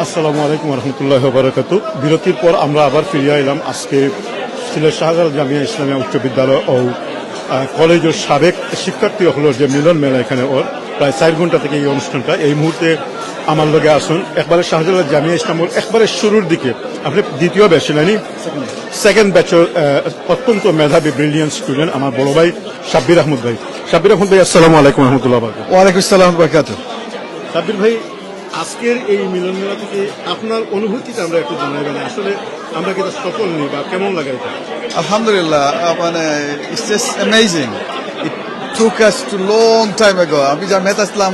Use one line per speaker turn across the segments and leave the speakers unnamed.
আসসালামু আলাইকুম রহমতুল্লাহ বারাকাতু। বিরতির পর আমরা আবার ফিরে এলাম আজকে সিলেট শাহজালাল জামিয়া ইসলামিয়া উচ্চ বিদ্যালয় ও কলেজের সাবেক শিক্ষার্থী হলোর যে মিলন মেলা এখানে ওর প্রায় 4 ঘন্টা থেকে এই অনুষ্ঠানটা এই মুহূর্তে আমার লগে আসুন একবারে শাহজালাল জামিয়া ইসলামের একবারে শুরুর দিকে আপনি দ্বিতীয় ব্যাচে নানি সেকেন্ড ব্যাচের অত্যন্ত মেধাবী ব্রিলিয়ান্ট স্টুডেন্ট আমার বড় ভাই সাব্বির আহমদ ভাই। সাব্বির আহমদ ভাই আসসালামু আলাইকুম রহমতুল্লাহ বারাকাতু।
ওয়ালাইকুম আসসালাম বারাকাতুহু।
সাব্বির ভাই, আজকের এই মিলন মেলা থেকে আপনার অনুভূতিটা আমরা একটু জানাইবেন, আসলে আমরা কি সফল নেই বা কেমন লাগে এটা?
আলহামদুলিল্লাহ, মানে it's just amazing. It took us to long time ago. আমি জামিয়াতে আসলাম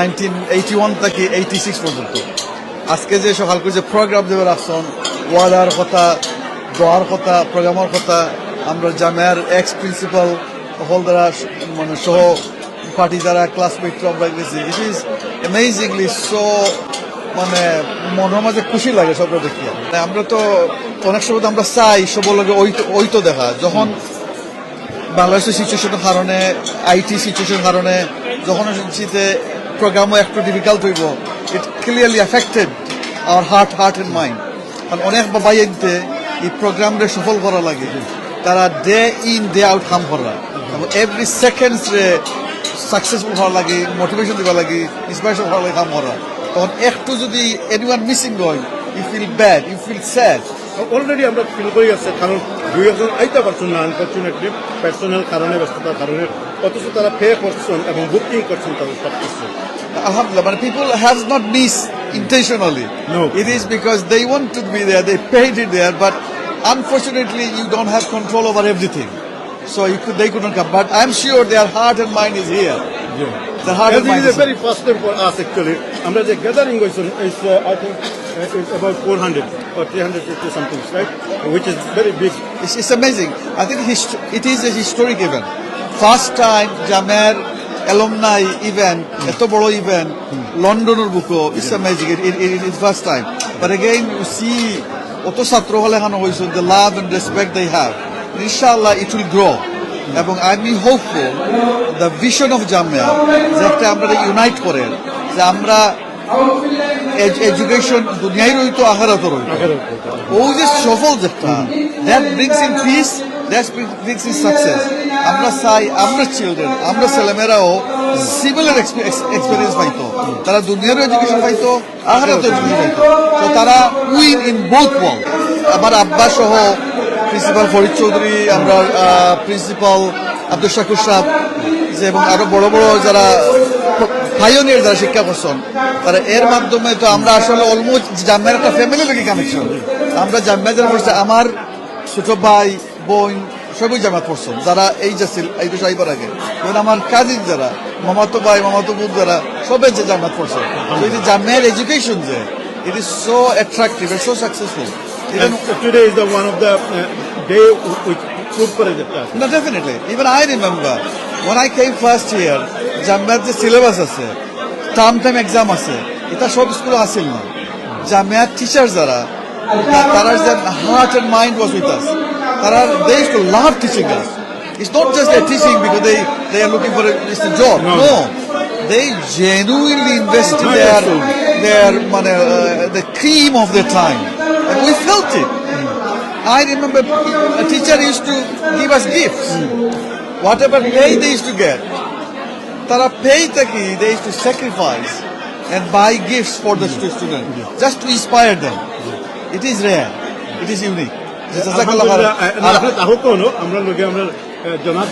1981 থেকে 86 পর্যন্ত। আজকে যে সকাল করে যে প্রোগ্রাম দেবে রাখছেন, ওয়াদার কথা, দোয়ার কথা, প্রোগ্রামের কথা, আমরা জামিয়ার এক্স প্রিন্সিপাল হল দ্বারা মানে সহ পার্টি যারা ক্লাসমেট আমরা গেছি। ইট ইজ অ্যামেজিংলি সো, মানে মনের মাঝে খুশি লাগে সবটা দেখিয়া। আমরা তো অনেক সময় আমরা চাই সব লোক ওই তো দেখা, যখন বাংলাদেশের সিচুয়েশনের কারণে, আইটি সিচুয়েশনের কারণে যখন শীতে প্রোগ্রামও একটু ডিফিকাল্ট হইব, it clearly affected our heart and mind. কারণ অনেক বাবাইতে এই প্রোগ্রামটা সফল করা লাগে, তারা ডে ইন ডে আউট কাম করা এবং এভরি সেকেন্ডসে সাকসেসফুল হওয়ার লাগে, মোটিভেশন দেওয়ার লাগে, ইন্সপিরেশন হওয়ার লাগে কাম করা। তখন একটু যদি এনিওয়ান মিসিং হয়, you feel bad, you feel sad.
Already আমরা ফিল করে যাচ্ছে, কারণ দুই একজন আইতে পারছেন না আনফর্চুনেটলি পার্সোনাল কারণে, ব্যস্ততার কারণে, অথচ তারা পে করছেন এবং বুকিং করছেন তাদের সব কিছু।
Alhamdulillah, but people have not missed intentionally.
No.
It is because they want to be there, they paid it there, but unfortunately you don't have control over everything. So they couldn't come. But I'm sure their heart and mind is here.
Yeah.
The heart and mind
is
is
a very first time for us actually. আমরা যে gathering হইছেন is I think it's about 400 or 350 something, right? Which is very big.
It's amazing. I think it is a historic event. First time Jamer alumni event, eto boro event, Londoner buko, it's amazing. It is first time. But again, you see, oto ছাত্র হলে এখানে হয়েছে, the love and respect they have. Inshallah, it will grow. এবং I'm hopeful the vision of Jamia যে একটা আমরা unite করে, যে আমরা এডুকেশন দুনিয়ায় রইতো, আখিরাতে রইতো, ওই যে সফল যেটা, that brings in peace, that brings in success. আমরা চাই আমরা চিলড্রেন, আমরা ছেলেমেয়েরাও সিমিলার এক্সপিরিয়েন্স পাইতো, তারা দুনিয়ারও এডুকেশন পাইতো, আখিরাতেও এডুকেশন পাইতো, তো তারা উইন ইন বোথ ওয়ার্ল্ড। আমার আব্বা সহ প্রিন্সিপাল ফরিদ চৌধুরী, আমরা প্রিন্সিপাল আব্দুল শাকুর সাহেব, যে এবং আরো বড় বড় যারা পাইওনিয়ার যারা শিক্ষা করছেন, তারা এর মাধ্যমে তো আমরা আসলে অলমোস্ট জামিয়ার একটা ফ্যামিলি থেকে কানেকশন। আমরা জামিয়া যারা পড়ছে, আমার ছোট ভাই বোন সবই জামাত পড়ছেন, যারা এই যাচ্ছিল এই দেশে আইবার আগে, এবং আমার কাজিন যারা মামাতো ভাই মামাতো বোন যারা সবাই যে জামাত পড়ছে। এই যে জামিয়ার এডুকেশন যে it is so attractive and so successful.
Even today is the one of the day which prove করে যেটা।
No, definitely. Even I remember when I came first year, জামিয়ার যে সিলেবাস আছে, টার্ম এক্সাম আছে, এটা সব স্কুলে আসিল না। জামিয়ার টিচার যারা, তারা যে heart and mind was with us, তারা they used to love teaching us. It's not just they're teaching because they are looking for a job. No. They genuinely invest in their the cream of their time. And we felt it. I remember a teacher used to give us gifts. Whatever pay they used to get, tara pay taki they used to sacrifice and buy gifts for the student just to inspire them. It is rare. It is unique.
আমরা লোকে আমরা জনাব